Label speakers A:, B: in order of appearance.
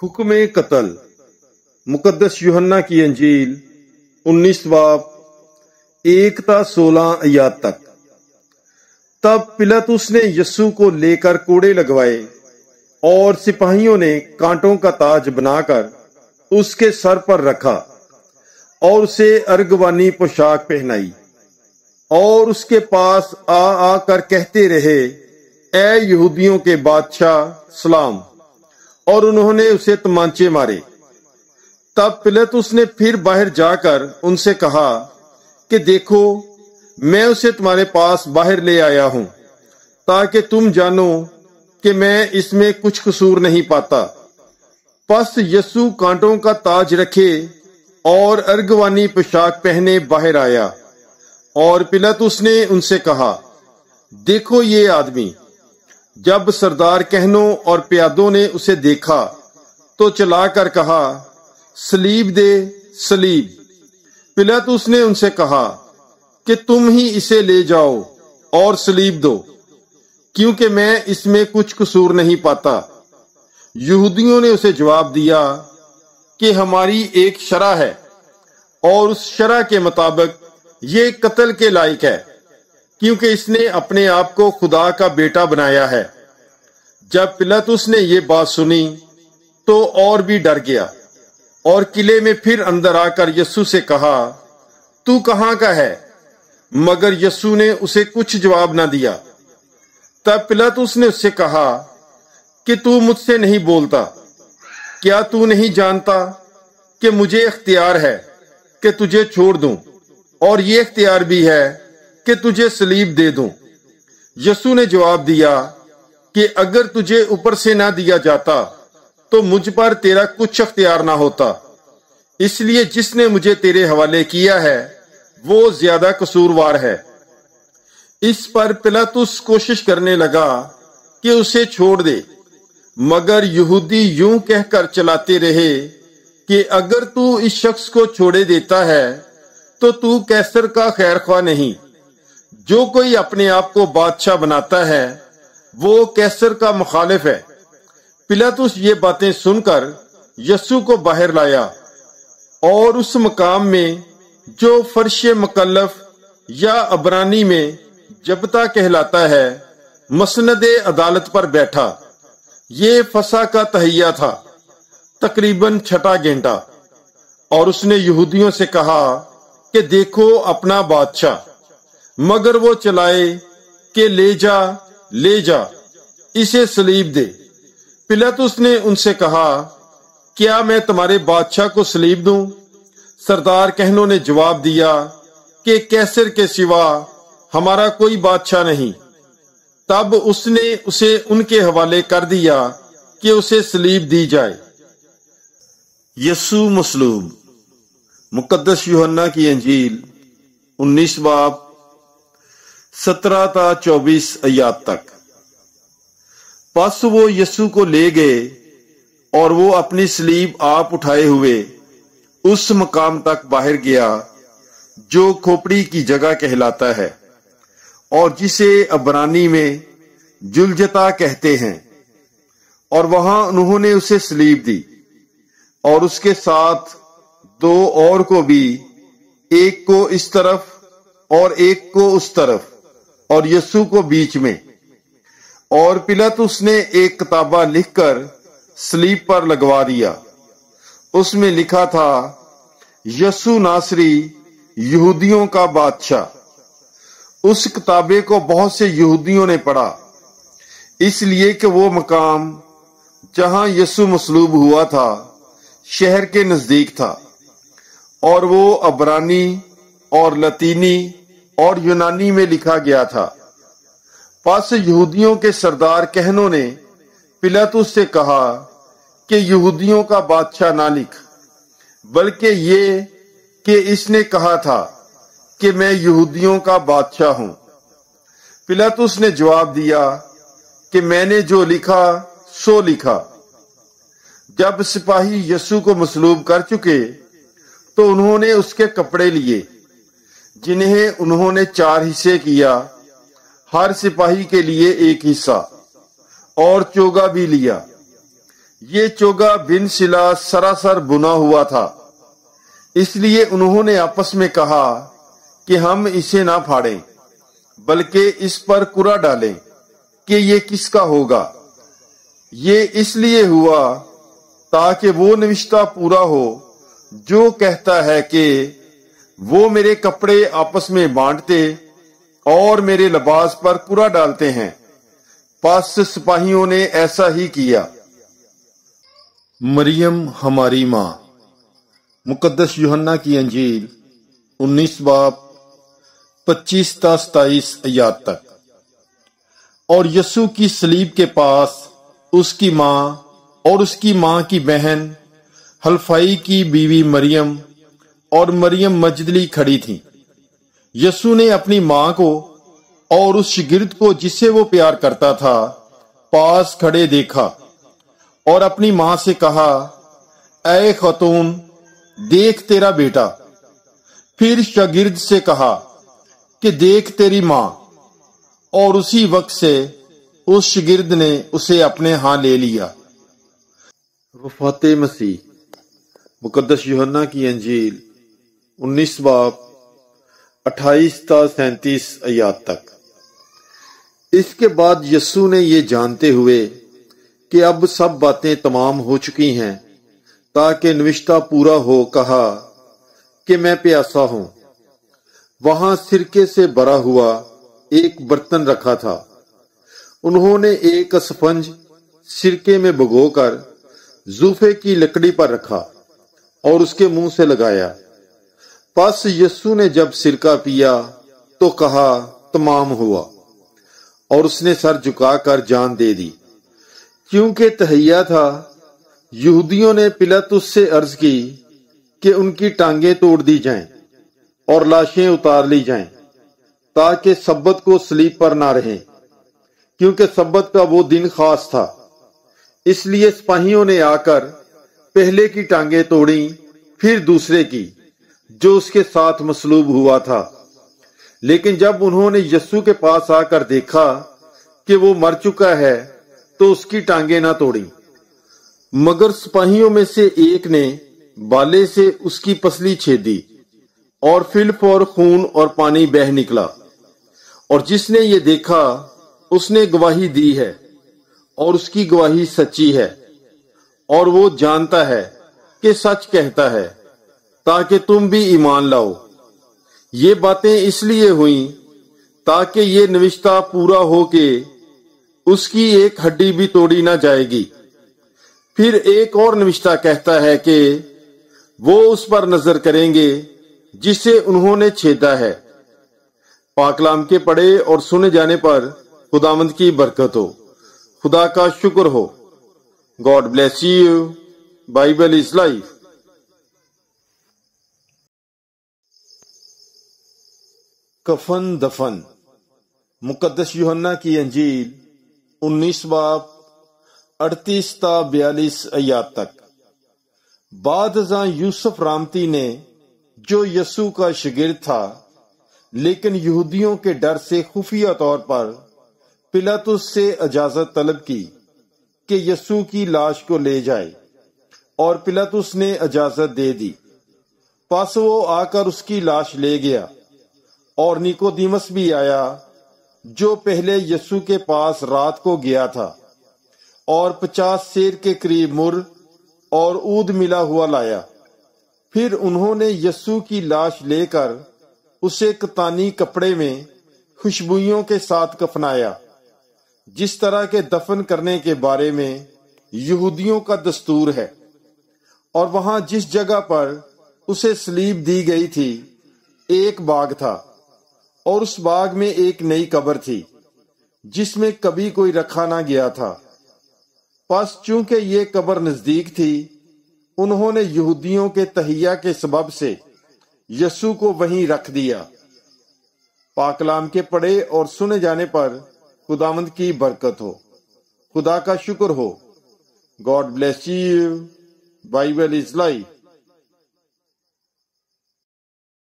A: हुक्म कत्ल मुकद्दस यूहन्ना की अंजील 19 बाब 1 ता 16 आयत तक। तब पिलातुस ने यीशु को लेकर कोड़े लगवाए और सिपाहियों ने कांटों का ताज बनाकर उसके सर पर रखा और उसे अर्गवानी पोशाक पहनाई और उसके पास आ आकर कहते रहे, ऐ यहूदियों के बादशाह सलाम। और उन्होंने उसे तमांचे मारे। तब पिलातुस ने फिर बाहर जाकर उनसे कहा कि देखो, मैं उसे तुम्हारे पास बाहर ले आया हूं ताकि तुम जानो कि मैं इसमें कुछ कसूर नहीं पाता। बस यीशु कांटों का ताज रखे और अर्गवानी पोशाक पहने बाहर आया और पिलातुस ने उनसे कहा, देखो ये आदमी। जब सरदार कहनों और प्यादों ने उसे देखा तो चलाकर कहा, सलीब दे, सलीब। पिलातुस ने उनसे कहा कि तुम ही इसे ले जाओ और सलीब दो, क्योंकि मैं इसमें कुछ कसूर नहीं पाता। यहूदियों ने उसे जवाब दिया कि हमारी एक शरह है और उस शरह के मुताबिक ये कत्ल के लायक है, क्योंकि इसने अपने आप को खुदा का बेटा बनाया है। जब पिलातुस ने ये बात सुनी तो और भी डर गया और किले में फिर अंदर आकर यीशु से कहा, तू कहाँ का है? मगर यीशु ने उसे कुछ जवाब न दिया। तब पिलातुस ने उससे कहा कि तू मुझसे नहीं बोलता? क्या तू नहीं जानता कि मुझे इख्तियार है कि तुझे छोड़ दूं और ये इख्तियार भी है कि तुझे सलीब दे दूं? यीशु ने जवाब दिया कि अगर तुझे ऊपर से ना दिया जाता तो मुझ पर तेरा कुछ इख्तियार ना होता। इसलिए जिसने मुझे तेरे हवाले किया है वो ज्यादा कसूरवार है। इस पर पिलातुस कोशिश करने लगा कि उसे छोड़ दे, मगर यहूदी यूं कहकर चलाते रहे कि अगर तू इस शख्स को छोड़े देता है तो तू कैसर का खैरख्वाह नहीं। जो कोई अपने आप को बादशाह बनाता है वो कैसर का मुखालिफ है। पिलातुस ये बातें सुनकर यीशु को बाहर लाया और उस मकाम में जो फर्श मुकल्लफ या अबरानी में जबता कहलाता है, मसनदे अदालत पर बैठा। ये फसा का तहिया था, तकरीबन 6 घंटा। और उसने यहूदियों से कहा कि देखो अपना बादशाह। मगर वो चलाए कि ले जा, ले जा, इसे सलीब दे। पिलातुस ने उनसे कहा, क्या मैं तुम्हारे बादशाह को सलीब दूं? सरदार कहनों ने जवाब दिया कि कैसर के सिवा हमारा कोई बादशाह नहीं। तब उसने उसे उनके हवाले कर दिया कि उसे सलीब दी जाए। यीशु मसलूब मुकद्दस यूहन्ना की अंजील 19 बाब 17 ता 24 आयत तक। बस वो यीशु को ले गए और वो अपनी सलीब आप उठाए हुए उस मकाम तक बाहर गया जो खोपड़ी की जगह कहलाता है और जिसे अबरानी में जुलजता कहते हैं। और वहां उन्होंने उसे सलीब दी और उसके साथ 2 और को भी, एक को इस तरफ और एक को उस तरफ, और यीशु को बीच में। और पिलातुस ने एक किताबा लिखकर सलीब पर लगवा दिया। उसमें लिखा था, यीशु नासरी, यहूदियों का बादशाह। उस किताबे को बहुत से यहूदियों ने पढ़ा, इसलिए कि वो मकाम जहां यीशु मसलूब हुआ था शहर के नजदीक था और वो अबरानी और लतीनी और यूनानी में लिखा गया था। बस यहूदियों के सरदार कहनों ने पिलातुस से कहा कि यहूदियों का बादशाह ना लिख, बल्कि ये कि इसने कहा था कि मैं यहूदियों का बादशाह हूं। पिलातुस ने जवाब दिया कि मैंने जो लिखा सो लिखा। जब सिपाही यीशु को मसलूब कर चुके तो उन्होंने उसके कपड़े लिए, जिन्हें उन्होंने 4 हिस्से किया, हर सिपाही के लिए एक हिस्सा, और चोगा भी लिया। یہ چوگا بن سلا سراسر بنا ہوا تھا، اس لیے انہوں نے آپس میں کہا کہ ہم اسے نہ پھاڑیں بلکہ اس پر کرا ڈالیں کہ یہ کس کا ہوگا۔ یہ اس لیے ہوا تاکہ وہ نوشتہ پورا ہو جو کہتا ہے کہ وہ میرے کپڑے آپس میں بانٹتے اور میرے لباس پر کرا ڈالتے ہیں۔ پس سپاہیوں نے ایسا ہی کیا۔ مریم ہماری ماں۔ مقدس یوحنا کی انجیل 19 باب 25 تا 27 آیات تک۔ اور یسوع کی صلیب کے پاس اس کی ماں اور اس کی ماں کی بہن حلفائی کی بیوی مریم اور مریم مجدلی کھڑی تھیں۔ یسوع نے اپنی ماں کو اور اس شاگرد کو جسے وہ پیار کرتا تھا پاس کھڑے دیکھا اور اپنی ماں سے کہا، اے خاتون، دیکھ تیرا بیٹا۔ پھر شاگرد سے کہا کہ دیکھ تیری ماں، اور اسی وقت سے اس شاگرد نے اسے اپنے ہاں لے لیا۔ وفات مسیح۔ مقدس یوحنا کی انجیل 19 باب 28 تا 37 آیات تک۔ اس کے بعد یسوع نے یہ جانتے ہوئے کہ اب سب باتیں تمام ہو چکی ہیں تاکہ نوشتہ پورا ہو، کہا کہ میں پیاسا ہوں۔ وہاں سرکے سے بھرا ہوا ایک برتن رکھا تھا۔ انہوں نے ایک اسفنج سرکے میں بھگو کر زوفے کی لکڑی پر رکھا اور اس کے منہ سے لگایا۔ پس یسوع نے جب سرکہ پیا تو کہا، تمام ہوا، اور اس نے سر جھکا کر جان دے دی۔ کیونکہ تہیا تھا، یہودیوں نے پلاطس سے عرض کی کہ ان کی ٹانگیں توڑ دی جائیں اور لاشیں اتار لی جائیں تاکہ سبت کو صلیب پر نہ رہیں، کیونکہ سبت کا وہ دن خاص تھا۔ اس لیے سپاہیوں نے آ کر پہلے کی ٹانگیں توڑیں، پھر دوسرے کی جو اس کے ساتھ مصلوب ہوا تھا۔ لیکن جب انہوں نے یسوع کے پاس آ کر دیکھا کہ وہ مر چکا ہے تو اس کی ٹانگیں نہ توڑیں، مگر سپاہیوں میں سے ایک نے بالے سے اس کی پسلی چھیدی اور فل فور خون اور پانی بہہ نکلا۔ اور جس نے یہ دیکھا اس نے گواہی دی ہے، اور اس کی گواہی سچی ہے، اور وہ جانتا ہے کہ سچ کہتا ہے تاکہ تم بھی ایمان لاؤ۔ یہ باتیں اس لیے ہوئیں تاکہ یہ نوشتہ پورا ہو کہ اس کی ایک ہڈی بھی توڑی نہ جائے گی۔ پھر ایک اور نوشتہ کہتا ہے کہ وہ اس پر نظر کریں گے جسے انہوں نے چھیدا ہے۔ پاک کلام کے پڑھے اور سنے جانے پر خداوند کی برکت ہو۔ خدا کا شکر ہو۔ God bless you. Bible is life. کفن دفن۔ مقدس یوحنا کی انجیل 19 باب 38 تا 42 آیات تک۔ بعد ازاں یوسف رامتی نے، جو یسوع کا شاگرد تھا لیکن یہودیوں کے ڈر سے خفیہ طور پر پلاطس سے اجازت طلب کی کہ یسوع کی لاش کو لے جائے، اور پلاطس نے اجازت دے دی۔ پس وہ آ کر اس کی لاش لے گیا، اور نیکودیمس بھی آیا جو پہلے یسوع کے پاس رات کو گیا تھا، اور 50 سیر کے قریب مر اور عود ملا ہوا لایا۔ پھر انہوں نے یسوع کی لاش لے کر اسے کتانی کپڑے میں خوشبوئیوں کے ساتھ کفنایا، جس طرح کے دفن کرنے کے بارے میں یہودیوں کا دستور ہے۔ اور وہاں جس جگہ پر اسے صلیب دی گئی تھی ایک باغ تھا، اور اس باغ میں ایک نئی قبر تھی جس میں کبھی کوئی رکھا نہ گیا تھا۔ پس چونکہ یہ قبر نزدیک تھی، انہوں نے یہودیوں کے تہیہ کے سبب سے یسوع کو وہیں رکھ دیا۔ پاک کلام کے پڑھے اور سنے جانے پر خداوند کی برکت ہو۔ خدا کا شکر ہو۔ God bless you. Bible is life.